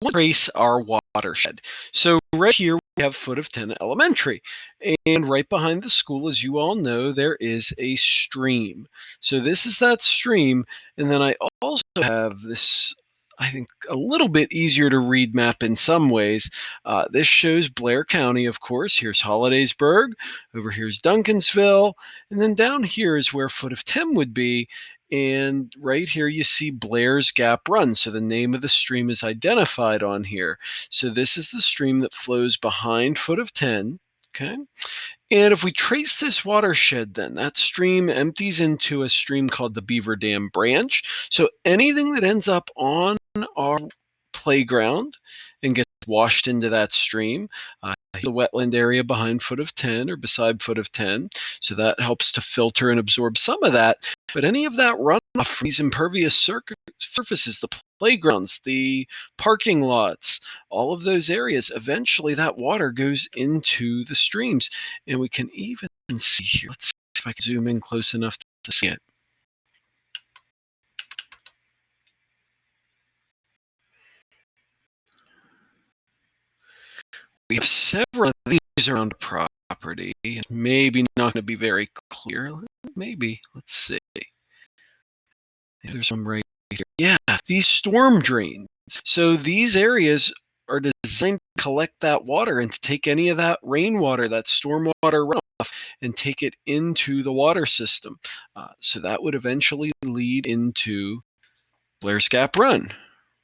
want to trace our watershed. So right here we have Foot of 10 Elementary. And right behind the school, as you all know, there is a stream. So this is that stream. And then I also have this, I think, a little bit easier to read map in some ways. This shows Blair County, of course. Here's Hollidaysburg. Over here's Duncansville. And then down here is where Foot of 10 would be. And right here you see Blair's Gap Run. So the name of the stream is identified on here. So this is the stream that flows behind Foot of 10. Okay. And if we trace this watershed, then that stream empties into a stream called the Beaver Dam Branch. So anything that ends up on our playground and gets washed into that stream, the wetland area behind Foot of 10 or beside Foot of 10. So that helps to filter and absorb some of that. But any of that runoff from these impervious surfaces, the playgrounds, the parking lots, all of those areas, eventually that water goes into the streams. And we can even see here, let's see if I can zoom in close enough to see it. We have several of these around the property. It's maybe not going to be very clear. Maybe. Let's see. There's some right here. Yeah, these storm drains. So these areas are designed to collect that water and to take any of that rainwater, that stormwater runoff, and take it into the water system. So that would eventually lead into Blair's Gap Run,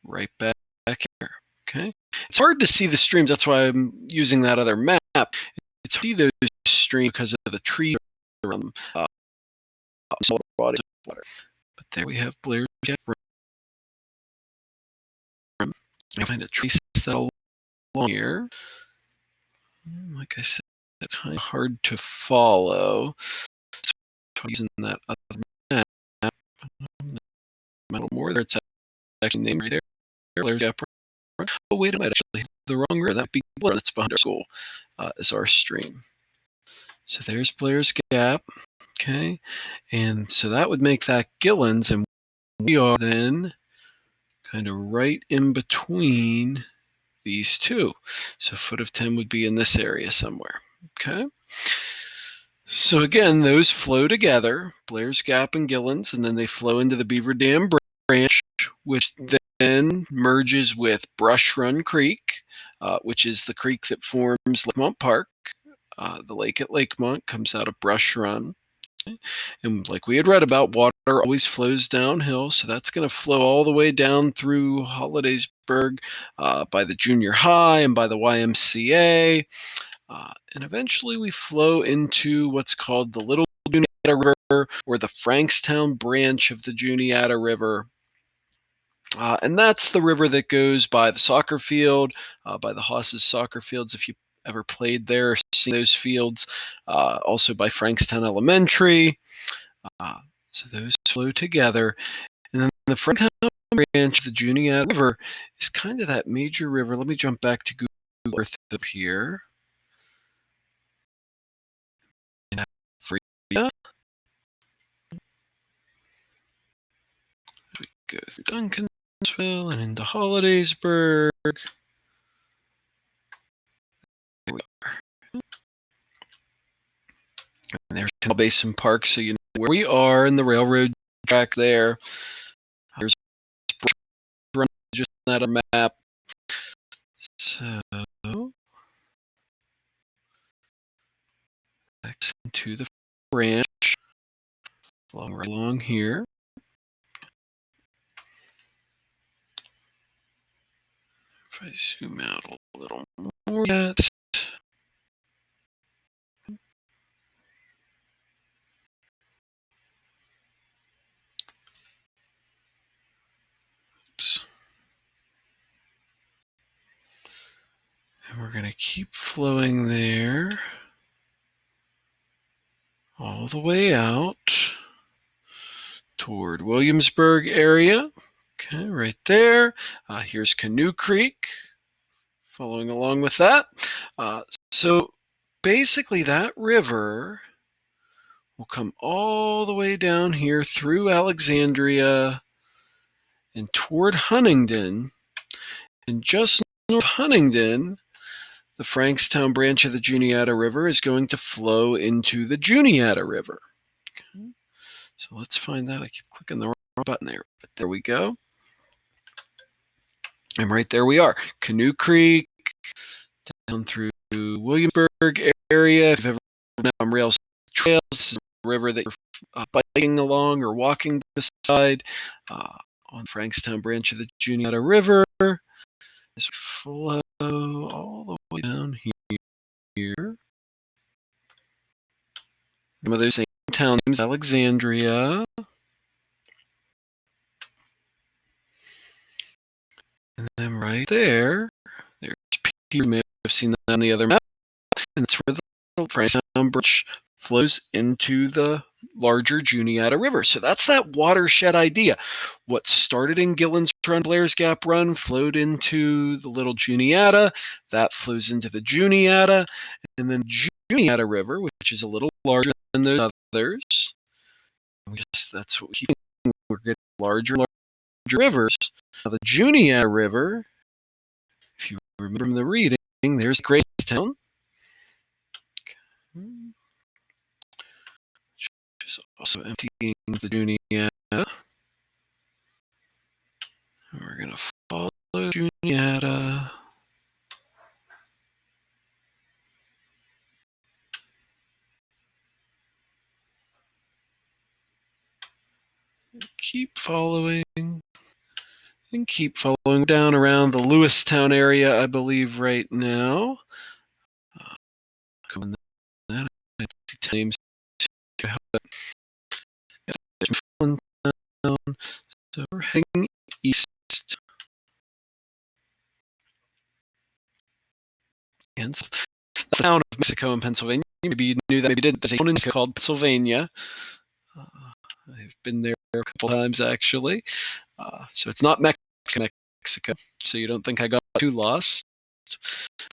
right back here. Okay, it's hard to see the streams. That's why I'm using that other map. It's hard to see those streams because of the trees around them. Water. But there we have Blair's Gap Run. I find a trace that along here. Like I said, it's kind of hard to follow. So I'm using that other map. A little more there. It's actually named right there. Blair's Gap Run. Oh wait, I might actually have the wrong river. That big Blair that's behind our school is our stream. So there's Blair's Gap. Okay, and so that would make that Gillen's, and we are then kind of right in between these two. So Foot of 10 would be in this area somewhere. Okay. So again, those flow together, Blair's Gap and Gillen's, and then they flow into the Beaver Dam Branch, which then merges with Brush Run Creek, which is the creek that forms Lakemont Park. The lake at Lakemont comes out of Brush Run. And like we had read about, water always flows downhill, so that's going to flow all the way down through Hollidaysburg by the junior high and by the YMCA. And eventually we flow into what's called the Little Juniata River, or the Frankstown branch of the Juniata River. And that's the river that goes by the soccer field, by the Hosses soccer fields, if you ever played there or seen those fields, also by Frankstown Elementary. So those flow together. And then the Frankstown branch of the Juniata River is kind of that major river. Let me jump back to Google Earth up here. We go through Duncansville and into Hollidaysburg. There we are. And there's Canal Basin Park, so you know where we are in the railroad track there. There's just that a map. So next into the branch, right along here. If I zoom out a little more yet. Oops. And we're going to keep flowing there all the way out toward Williamsburg area. Okay, right there. Here's Canoe Creek, following along with that. So basically that river will come all the way down here through Alexandria and toward Huntingdon. And just north of Huntingdon, the Frankstown branch of the Juniata River is going to flow into the Juniata River. Okay. So let's find that. I keep clicking the wrong button there, but there we go. And right there we are. Canoe Creek, down through Williamsburg area. If you've ever been on rail trails, this is a river that you're biking along or walking beside on Frankstown branch of the Juniata River. As we flow all the way down here. Some of those same town names, Alexandria. And then right there's you may have seen that on the other map. And that's where the Frankstown branch flows into the larger Juniata River. So that's that watershed idea. What started in Gillen's Run, Blair's Gap Run, flowed into the little Juniata. That flows into the Juniata. And then Juniata River, which is a little larger than the others. That's what we keep doing. We're getting larger rivers. Now the Juniata River, if you remember from the reading, there's Gracetown. Which is also emptying the Juniata. And we're going to follow Juniata. Keep following. And keep following down around the Lewistown area, I believe, right now. That names. So we're heading east. And that's the town of Mexico in Pennsylvania. Maybe you knew that. Maybe you didn't. There's a town called Pennsylvania. I've been there a couple times actually. So it's not Mexico. So you don't think I got too lost.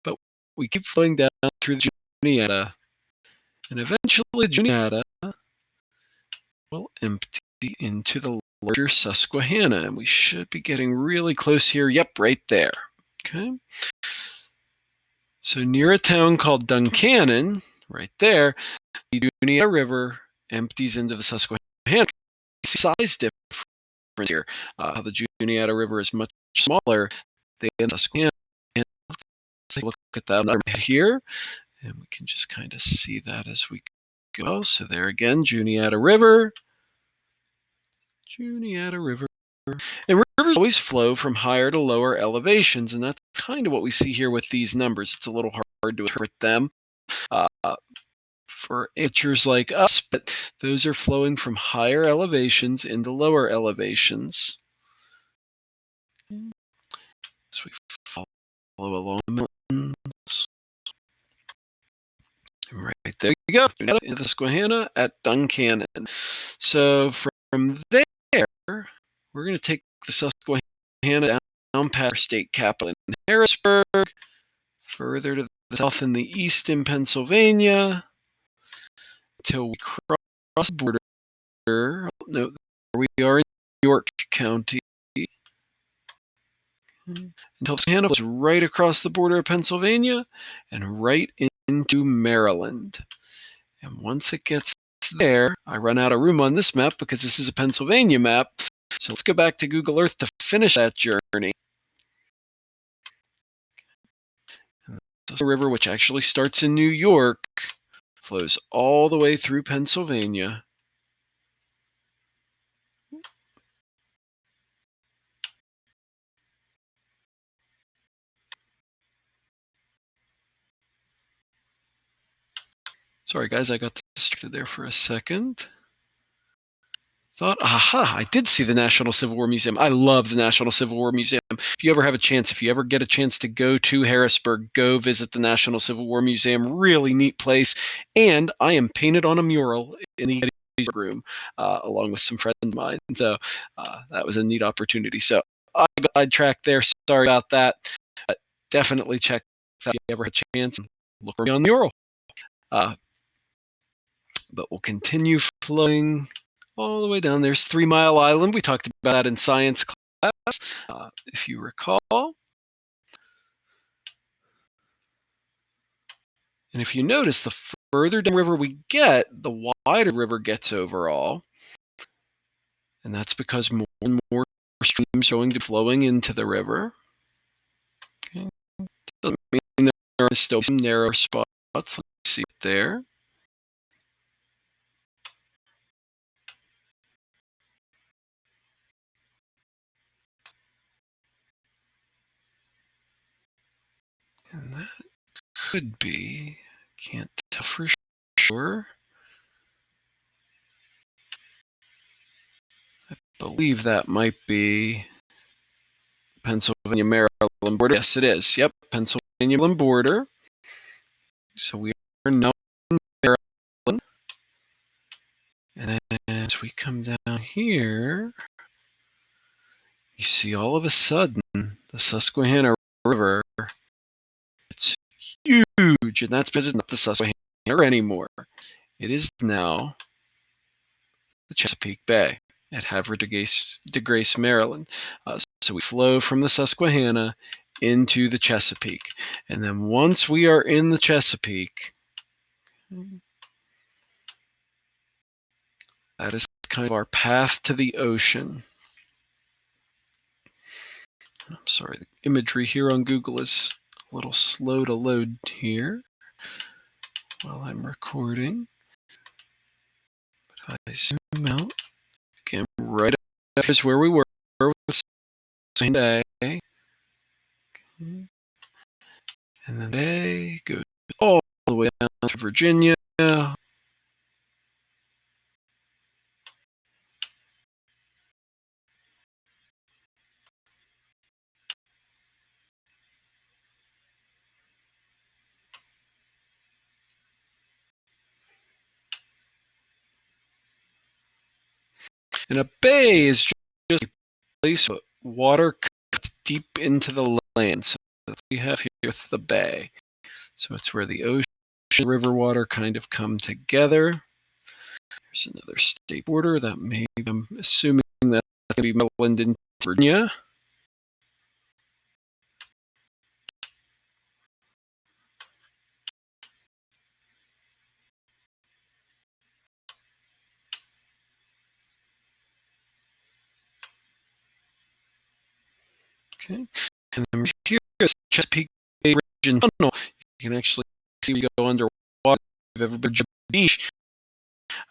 But we keep flowing down through the Juniata. And eventually Juniata will empty into the larger Susquehanna. And we should be getting really close here. Yep, right there. Okay. So near a town called Duncannon, right there, the Juniata River empties into the Susquehanna. Size difference here. The Juniata River is much smaller than the Susquehanna. And let's take a look at that here. And we can just kind of see that as we go. So there again, Juniata River. Juniata River. And rivers always flow from higher to lower elevations, and that's kind of what we see here with these numbers. It's a little hard to interpret them for amateurs like us, but those are flowing from higher elevations into lower elevations. So we follow along the mountains. Right there you go, into the Susquehanna at Duncannon. So from there, we're going to take the Susquehanna down past our state capital in Harrisburg, further to the south in the east in Pennsylvania, until we cross the border. No, we are in York County. Until Susquehanna is right across the border of Pennsylvania and right into Maryland. And once it gets there, I run out of room on this map because this is a Pennsylvania map. So let's go back to Google Earth to finish that journey. The river, which actually starts in New York, flows all the way through Pennsylvania. Sorry, guys, I got distracted there for a second. I did see the National Civil War Museum. I love the National Civil War Museum. If you ever have a chance, if you ever get a chance to go to Harrisburg, go visit the National Civil War Museum. Really neat place. And I am painted on a mural in the room, along with some friends of mine. So that was a neat opportunity. So I got sidetracked there. Sorry about that. But definitely check that if you ever had a chance and look for me on the mural. But we'll continue flowing all the way down. There's 3 Mile Island. We talked about that in science class, if you recall. And if you notice, the further down the river we get, the wider the river gets overall. And that's because more and more streams are going to be flowing into the river. Okay. Doesn't mean there are still some narrow spots, like you see it there. And that could be, can't tell for sure. I believe that might be Pennsylvania Maryland border. Yes, it is. Yep, Pennsylvania Maryland border. So we are now in Maryland. And then as we come down here, you see all of a sudden the Susquehanna River, it's huge. And that's because it's not the Susquehanna River anymore. It is now the Chesapeake Bay at Havre de Grace, Maryland. So we flow from the Susquehanna into the Chesapeake. And then once we are in the Chesapeake, that is kind of our path to the ocean. I'm sorry, the imagery here on Google is a little slow to load here while I'm recording. But if I zoom out, again, right up here's where we were with the same day. And then they go all the way down to Virginia. And a bay is just a place where water cuts deep into the land. So that's what we have here with the bay. So it's where the ocean and river water kind of come together. There's another state border that maybe I'm assuming that's going to be Maryland and Virginia. Okay. And then here is Chesapeake Bay Bridge and Tunnel. You can actually see we go underwater. If you've ever been to beach,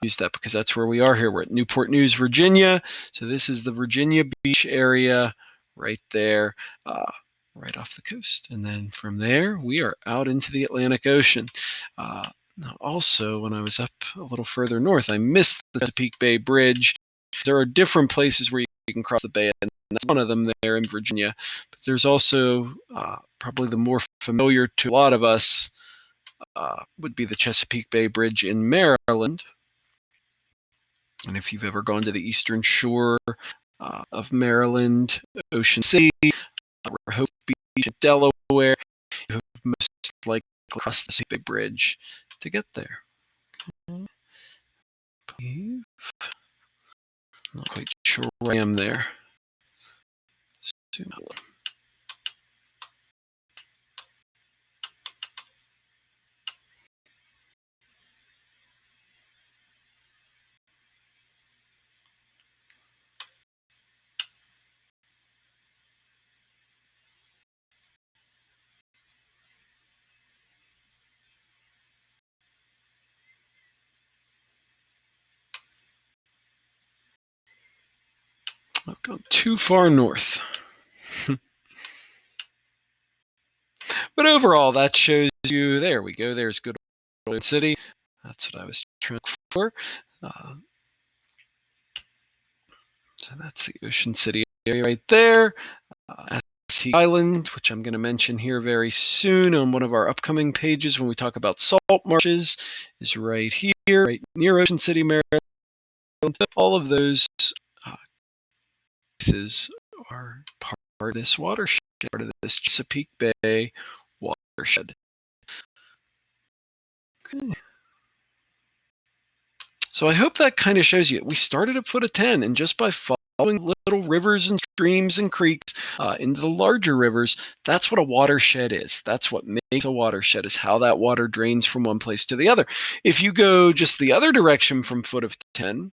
use that because that's where we are here. We're at Newport News, Virginia. So this is the Virginia Beach area right there, right off the coast. And then from there, we are out into the Atlantic Ocean. Now also, when I was up a little further north, I missed the Chesapeake Bay Bridge. There are different places where you can cross the bay, and that's one of them there in Virginia. But there's also probably the more familiar to a lot of us would be the Chesapeake Bay Bridge in Maryland. And if you've ever gone to the eastern shore of Maryland, Ocean City, Rehoboth Beach, Delaware, you have most likely crossed the Chesapeake Bay Bridge to get there. Okay. Not quite sure where I am there. Zoom out. I've gone too far north. But overall, that shows you, there we go, there's good old city. That's what I was trying to look for. So that's the Ocean City area right there. Island, which I'm going to mention here very soon on one of our upcoming pages when we talk about salt marshes, is right here, right near Ocean City, Maryland. All of those places are part of this watershed, part of this Chesapeake Bay watershed. Okay. So I hope that kind of shows you. We started at foot of 10, and just by following little rivers and streams and creeks into the larger rivers. That's what a watershed is. That's what makes a watershed, is how that water drains from one place to the other. If you go just the other direction from foot of 10,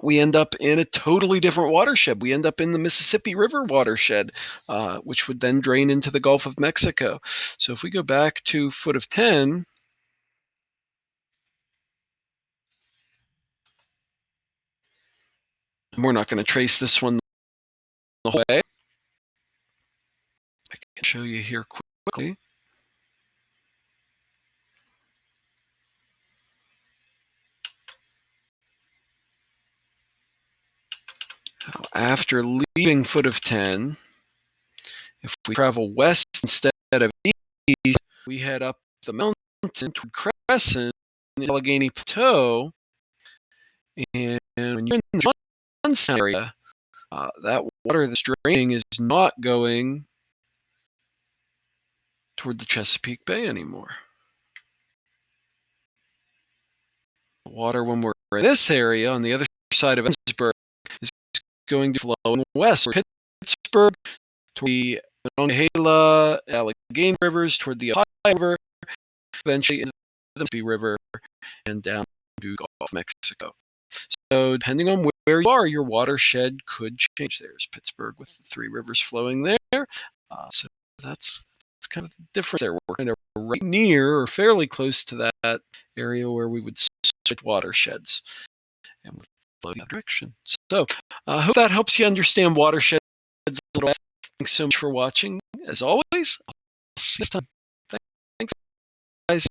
we end up in a totally different watershed. We end up in the Mississippi River watershed, which would then drain into the Gulf of Mexico. So if we go back to foot of 10, we're not going to trace this one the whole way. I can show you here quickly. After leaving foot of 10, if we travel west instead of east, we head up the mountain toward Crescent, Allegheny Plateau, and when you're in the Johnstown area, that water that's draining is not going toward the Chesapeake Bay anymore. The water, when we're in this area on the other side of Pittsburgh, is going to flow west toward Pittsburgh, toward the Monongahela, Allegheny rivers, toward the Ohio River, eventually into the Mississippi River, and down to Gulf of Mexico. So depending on where you are, your watershed could change. There's Pittsburgh with the three rivers flowing there. So that's kind of the difference there. We're kind of right near or fairly close to that area where we would switch watersheds and would flow the other direction. So I hope that helps you understand watersheds a little bit. Thanks so much for watching. As always, I'll see you next time. Thanks, guys.